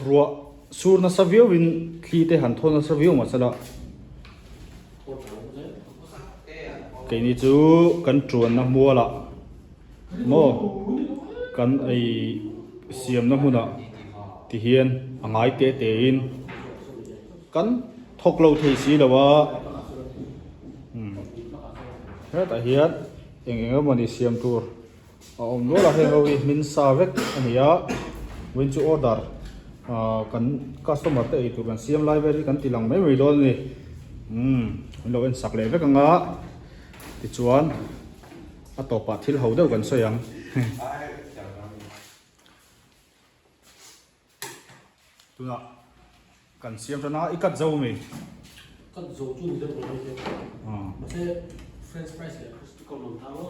ruah sur na savio win thli te han thon na savio ma chala cái này chú cần chuồn nó mua là mò cần ai siam nó mua nè thì hiền ngay tê tê in cần thóc lâu thì xí là vợ thế tại hiền anh em mình đi siam tour ông nói là hiện rồi mình sao vết anh nhớ when you order cần customer tới tụi cần siam library cần tỷ lăng mấy người đôi này lo en sak le vek anga ti chuan a topa thil ho deuh kan soyang tuna kan siam chana ikat zo mi kan zo chu ni de ko ma se french fries le ko lo ta lo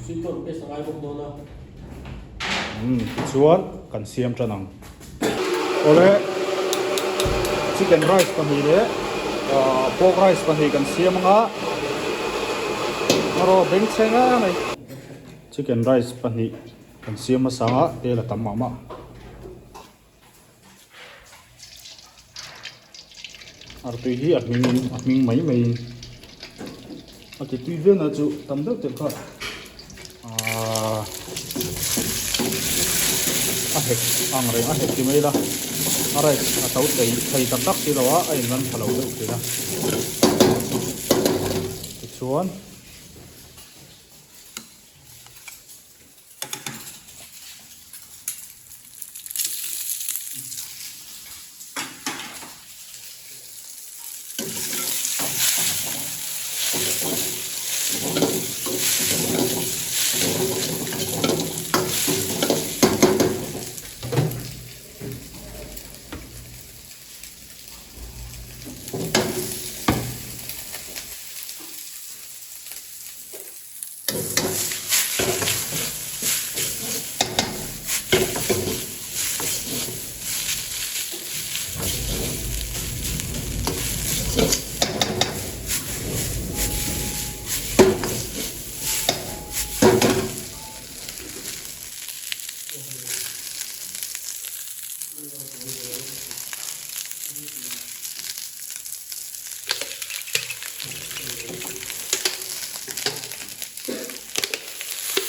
sweet corn paste ngai bok do na ti chuan kan siam chanang ole chicken rice kan hi le pork rice kan hi kan siam nga maro beng chenga mai chicken rice pani kan siam ma sanga te la tam ma ar tu hi admin mai ati tu ve na chu tam deuh te kha a hek ang re a hek ti mai la arai a tau tei thei tam tak ti lawa ai nan thalo deuh ti la chuan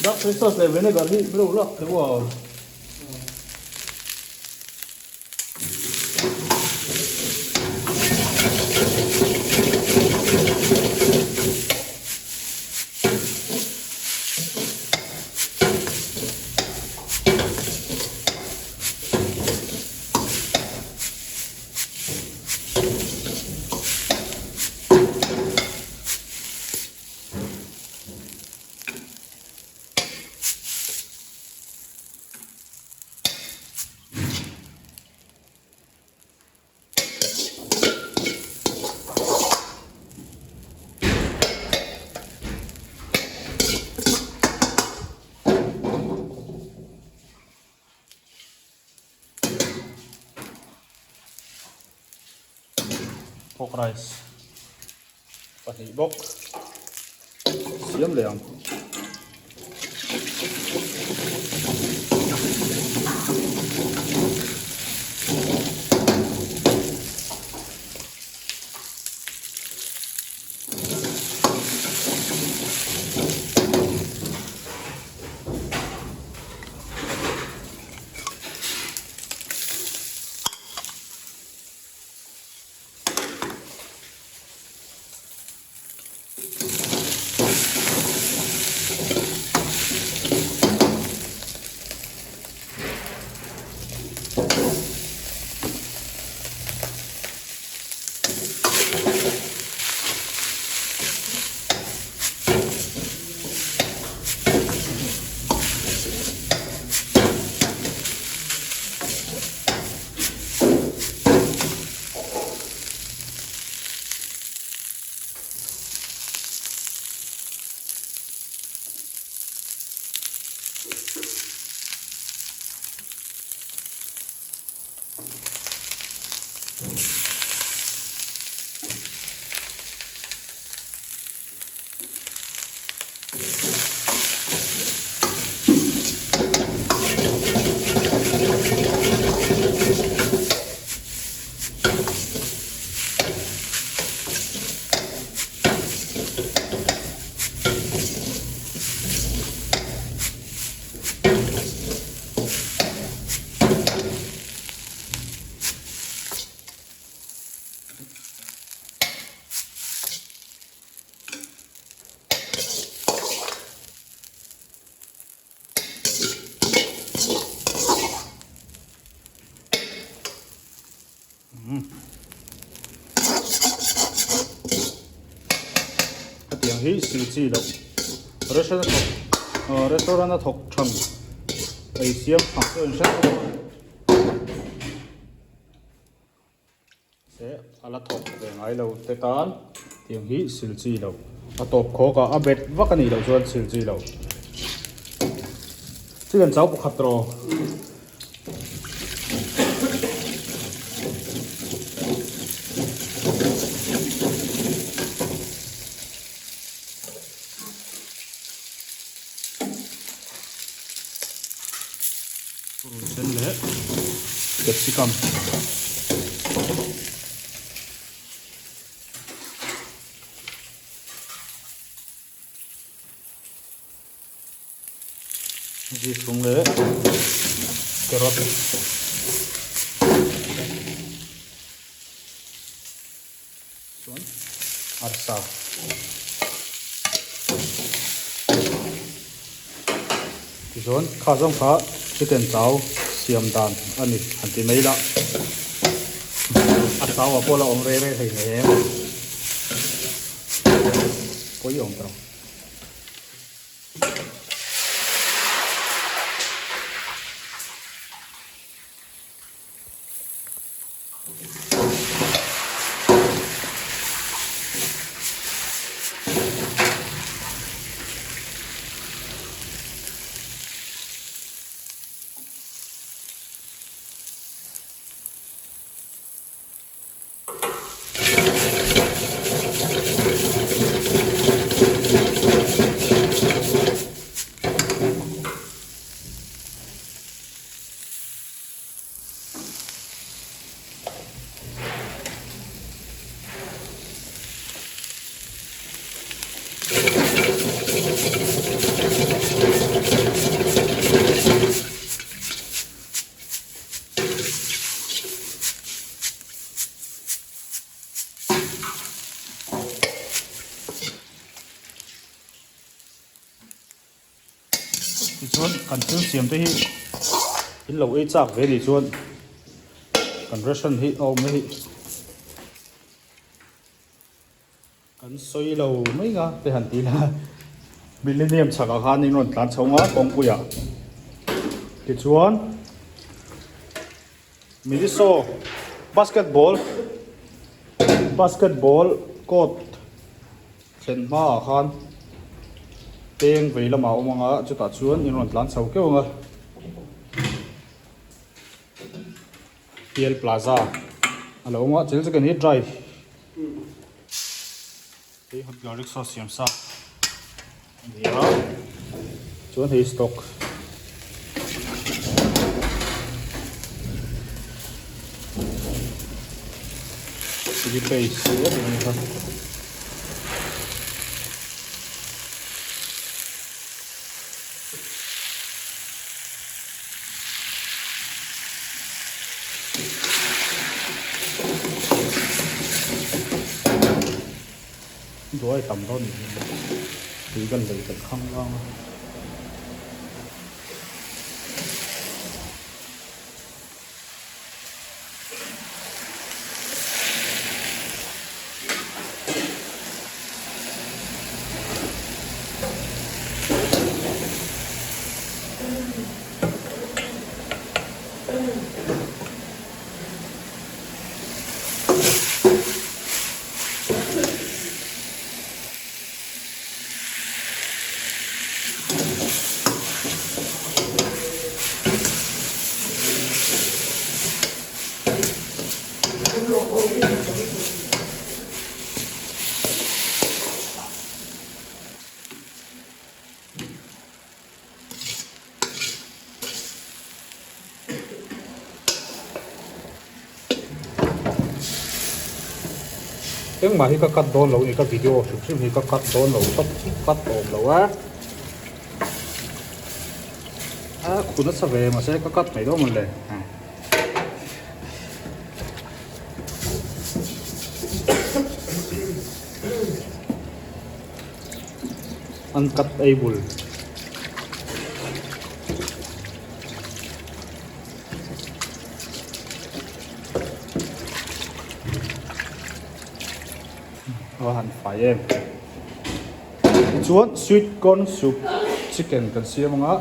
dark soy sauce le vinegar hi bro la wow pork rice pani bok siam leang tiếng hi siêu chi đâu restaurant thọc chăng ấy siam học sinh sẽ ala thọc về ngay lâu tê tan tiếng hi siêu chi đâu à top khó cả à bet vắt cái này đâu cho siêu chi đâu chỉ cần cháu buộc khát rồi sen leh capsicum ji sung leh carrot chuan arsa chuan kha zong kha chicken chow siam dan ani hanti mai la a chow a pola ong re thei ne poi ong tro chuan kan thil siam te hi in lo ei chak ve ni chuan kan ration hi om hi kan soi lo mai nga te han ti la millennium chaka khan in ron tlan chonga kong puya ti chuan miliso basketball court chen ma khan teng vei lama omanga chuta chuan in ron tlan chho kewnga PL Plaza alo nga chil chicken hi dry hey hot garlic sauce siam sa ya chuan hi stock chili paste ni kha đuôi tầm đó thì gần đây thật không ngon tiếng mà hi ka cut don lo ni ka video chụp phim hi ka cut don lo top cut om lo á khu nó sẽ về mà sẽ có cắt mấy đó mình để ăn cắt ai bul hẳn phải em chuột sweet corn soup chicken cần siam ngã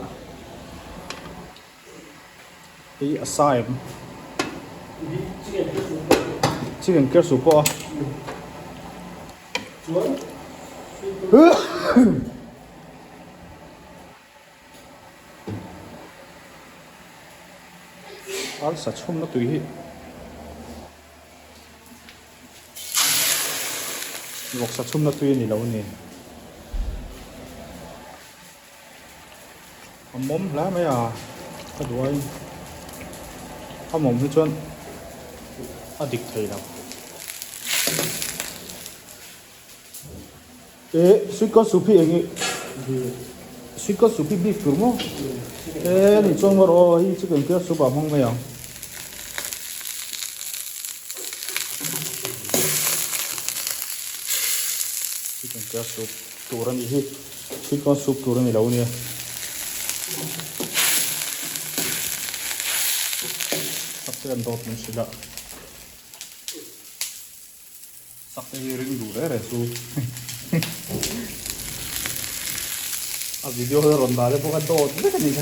ý siam chicken kia soup à ăn sạch không nó tùy hi vọc sạch không nó tùy ni lâu nè mắm lá mấy à cái đuôi mắm hết trơn địch thầy nào sweet corn soup anh ấy sweet corn soup beef đúng không? Này trong rồi chỉ cần kia soup bảo không vậy à? Chỉ cần kia soup tủ ra đi sweet corn soup tủ ra đi đâu nè? Sắp tới ăn đốt mình sẽ đã sắp tới ring đủ đấy rồi su. Video hơi rộn rã đấy, bukan đốt đấy cái này.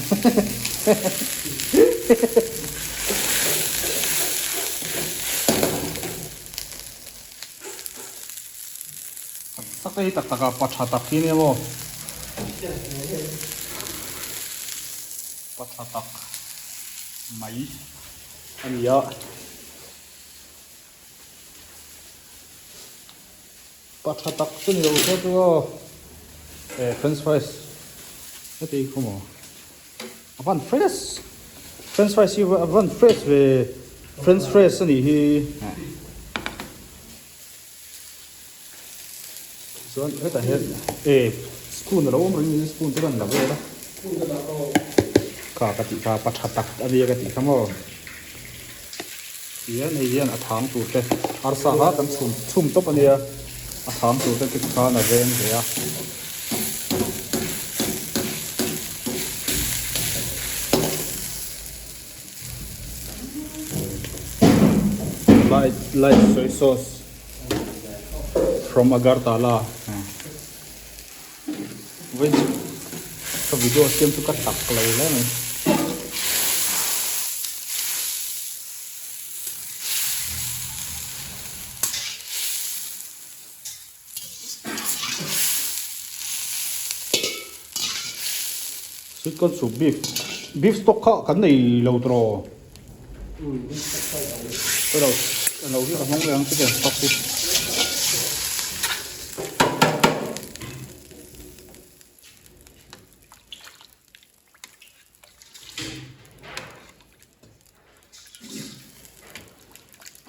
Sắp tới tắc tắc bắt chặt tắc kia nè mo. Bắt chặt tắc máy anh nhớ bắt chặt tắc xin lỗi cho tôi French fries cái gì không ạ vẫn fresh French fries vẫn fresh về French fries này rồi hết cả hết spoon đó ông rồi spoon tôi cần làm cái đó cả cái gì cả bắt chặt tắc cái gì cái gì không ạ hiện nay hiện ở thang tủ thế ở xã hội đang sum top anh ấy ở thang tủ thế cái khá là ven vậy à light soy sauce from Agartala với cái video xem tôi cắt tặc lâu lắm này sweet corn soup beef stock khác cái này lâu rồi cái đầu cái món ăn cái gì stock đi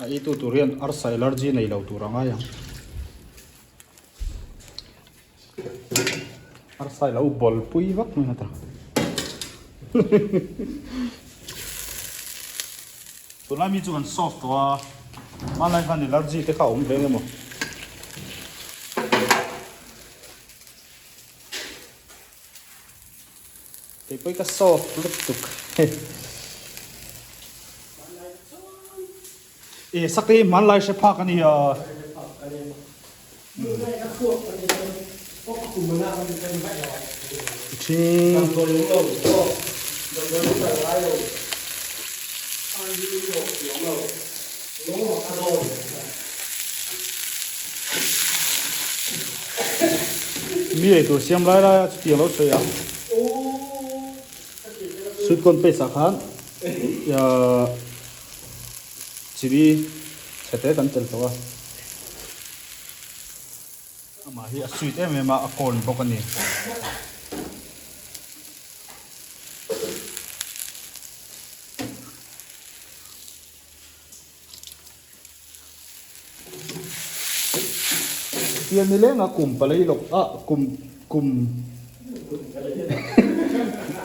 itu turian arsa allergy này lâu tu rangai yang arsa lâu bol pui vak mana ta tsunami chuan soft wa malai khan allergy te kha om ve nge mo te poi ka soft luk tuk sakti malai se pha kan ya mi eitur siam lai la tiang lo chơi à sweet corn pe sa khan ya chili chete kan tel to ama hi sweet em ma akol bokani เตียนนี่เล่งอะกลุ่มไปเลยหรอกอ่ะกลุ่ม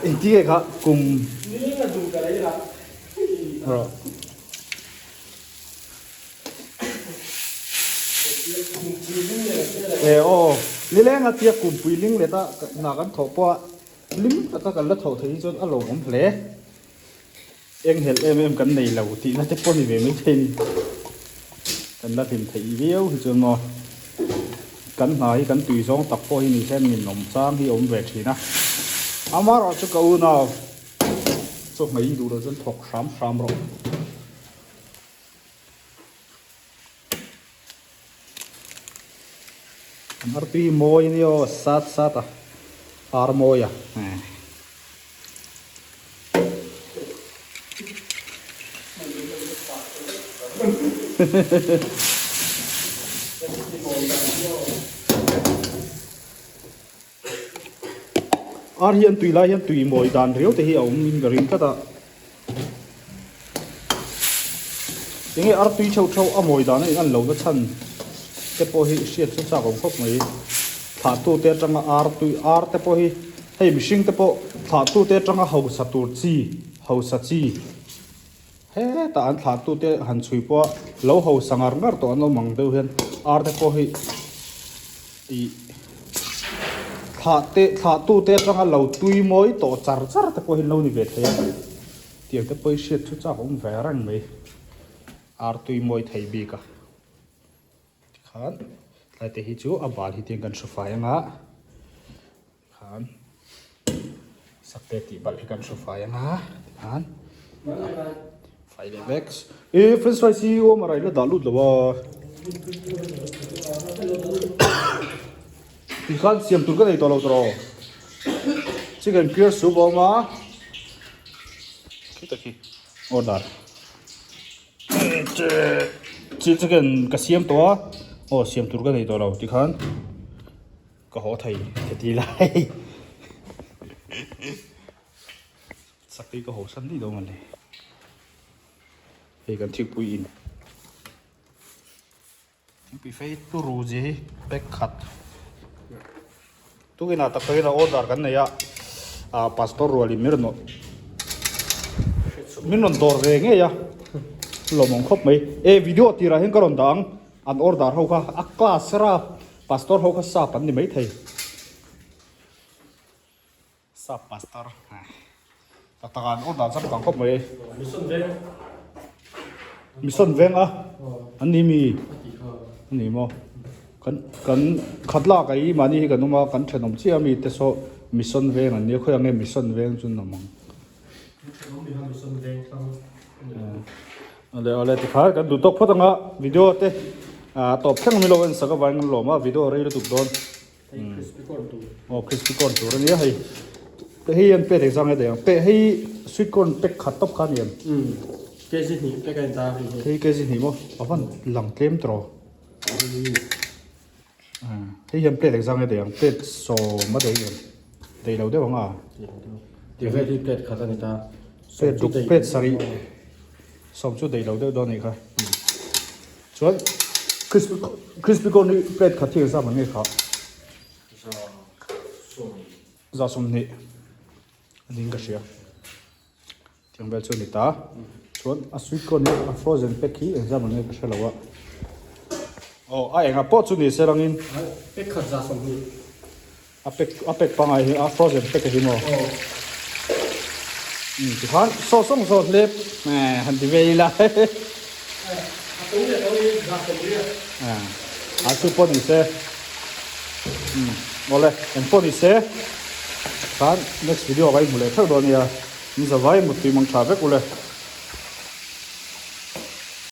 อีกที่ไงครับกลุ่มนี่ก็ดูกันเลยละโอ้นี่เล่งอะเตียกลุ่มปุยลิงเลยตาหนักกันถอปะลิมตะกันละถอที่จนอารมณ์ผมเละเองเห็นเอ็มกันในเหล่าที่น่าจะป้อนอีเวนไม่ทิ้งกันละทิ้งที่เดียวจนมอกันหายกันตุยสองตักป้อนนี่แค่มีหนมซ้ำที่อมเวทีนะอามาเราจะกู้น่ะส่งให้ดูเราจนถกซ้ำรอบอาร์ตีโมยนี่โอสัตอ่ะอาร์โมยอ่ะอาร์เฮียนตุยไล่เฮียนตุยโมยดานเรียวแต่เฮียมินกริมก็ตายังไงอาร์ตุยเช่าอ่ะโมยดานนี่อันเหล่าก็ชันแต่พอเฮียเสียชุดสาวของพวกนี้ถาตัวเตะจังอาร์ตุยอาร์แต่พอเฮียให้มิชิงแต่พอถาตัวเตะจังเฮาสัตว์จีเฮาสัตว์จีเฮ้แต่อันถาตัวเตะหันช่วยพอเราเฮาสังอาร์งัดตัวอันเรามังเดียวเห็นอาร์แต่พอเฮียอีถาตัวเตะจังเราตุยมอยต่อจาร์แต่พอเฮียเรานี่เวทเฮียเดี๋ยวแต่พอเสียชุดสาวของแฝงไหมอาร์ตุยมอยไทยบีกะขันไล่แต่ฮิจูอับบาลฮิตยังกันสุฟายังฮะขันสักเตติบาลฮิกันสุฟายังฮะขันไฟเล็กซ์เฟรนช์ฟรายซีโอมาไรแล้วดาลุดหรอวะที่ขันเสียมตุนก็ได้ตัวเราตัวชิคเก้นเกียร์สูบออกมาคิดตะกี้ออเดอร์ชิคเก้นกระเสียมตัวโอ้เสียมตุนก็ได้ตัวเราที่ขันก็หัวไทยทีไรสักทีก็หัวสั้นที่โดนมันเลยเฮ้ยกันทิ้งปุยอินทิ้งปีเฟย์ตัวรูจีเป็กขัดทุกอย่างตะเกียบเราออเดอร์กันเนี่ยพาสปอร์ตรัวลิมิร์นมิร์นดอร์เรงเนี่ยลมองคบไหมวิดีโอที่เราเห็นก็รอนดังอันออเดอร์เขาค่ะอักลาสระพาสปอร์ตเขาค่ะซาปันนี่ไม่ไทยซาพาสปอร์ตแต่ตอนออเดอร์สักครั้งคบไหมมิสซันเวงอ่ะอันนี้มีอันนี้มั้งกันขัดลากไอ้มานี่กันนุ่มกันเชนมเชียมีแต่โซมิสซันเวงอันนี้เขายังไงมิสซันเวงจุนน้ำมั้งอะไรที่ขากันดูตกพอตั้งอ่ะวิดีโอเต้ตบแข่งมิโลกันสักวันกันหล่อมาวิดีโออะไรตุกโดนโอ้คริสปี้คอนตัวนี้ให้ให้ยันเป็ดเอกซังให้เดียวเป็ดให้สวีทคอนเป็ดขัดตบขันยันเกจินี่เป็นการตาให้เกจินี่มั้งเอาฟันหลังเต็มตรอให้ยันเป็ดเอกซังให้เดียวเป็ดโซมาเดียวเดี๋ยวเราได้บ้างอ่ะเดี๋ยวให้ที่เป็ดขัดตันตาเป็ดดุเป็ดสารีสมชุดเดี๋ยวเราได้โดนอีกครับส่วนคริสปี้คอนนี่เป็ดขัดที่ซ้ำมันไงครับจะสมนี่อันนี้ก็เชียที่ผมเบลชนิตาส่วนสวีทคอนนี่ฟรอเซนเป็กกี้ซ้ำมันไงก็เชียแล้ววะโอ้ไอ้เงาปอดชุดนี้เสร็จแล้วนี่เป็ดขัดจะสมนี่เป็กปังไอ้ฟรอเซนเป็กกี้มั้งที่ผ่านโซ่ส่งโซ่เล็บแหมหันที่เวล่ะตรงนี้จะสมนี่สุดปอดนี่เซ่โอเคเอ็นปอดนี่เซ่ผ่าน next video ไว้หมดเลยเท่าโดนเนี่ยนี่จะไว้หมดที่มังชาเวกุเลย